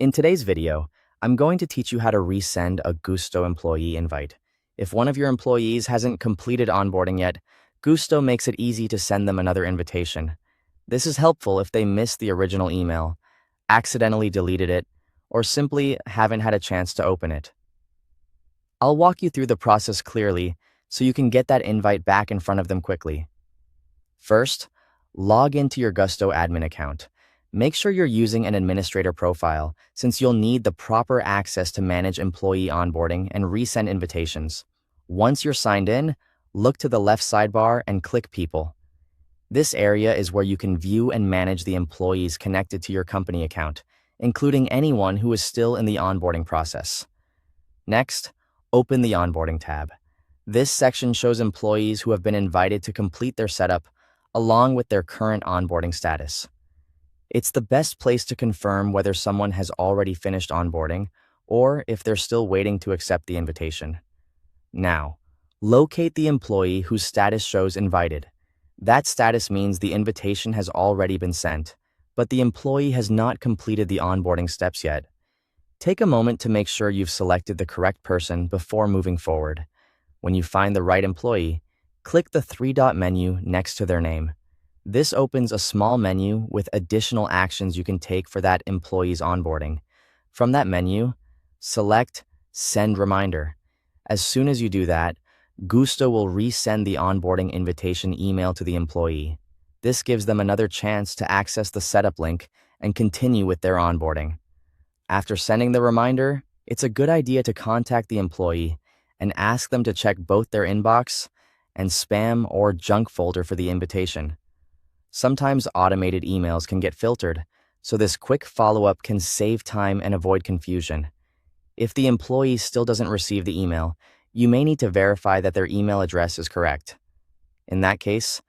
In today's video, I'm going to teach you how to resend a Gusto employee invite. If one of your employees hasn't completed onboarding yet, Gusto makes it easy to send them another invitation. This is helpful if they missed the original email, accidentally deleted it, or simply haven't had a chance to open it. I'll walk you through the process clearly so you can get that invite back in front of them quickly. First, log into your Gusto admin account. Make sure you're using an administrator profile, since you'll need the proper access to manage employee onboarding and resend invitations. Once you're signed in, look to the left sidebar and click People. This area is where you can view and manage the employees connected to your company account, including anyone who is still in the onboarding process. Next, open the Onboarding tab. This section shows employees who have been invited to complete their setup, along with their current onboarding status. It's the best place to confirm whether someone has already finished onboarding or if they're still waiting to accept the invitation. Now, locate the employee whose status shows invited. That status means the invitation has already been sent, but the employee has not completed the onboarding steps yet. Take a moment to make sure you've selected the correct person before moving forward. When you find the right employee, click the three-dot menu next to their name. This opens a small menu with additional actions you can take for that employee's onboarding. From that menu, select Send Reminder. As soon as you do that, Gusto will resend the onboarding invitation email to the employee. This gives them another chance to access the setup link and continue with their onboarding. After sending the reminder, it's a good idea to contact the employee and ask them to check both their inbox and spam or junk folder for the invitation. Sometimes automated emails can get filtered, so this quick follow-up can save time and avoid confusion. If the employee still doesn't receive the email, you may need to verify that their email address is correct. In that case,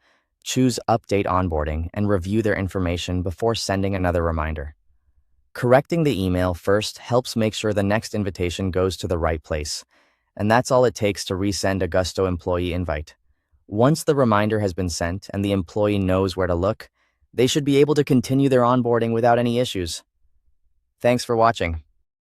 choose Update Onboarding and review their information before sending another reminder. Correcting the email first helps make sure the next invitation goes to the right place, and that's all it takes to resend a Gusto employee invite. Once the reminder has been sent and the employee knows where to look, they should be able to continue their onboarding without any issues. Thanks for watching.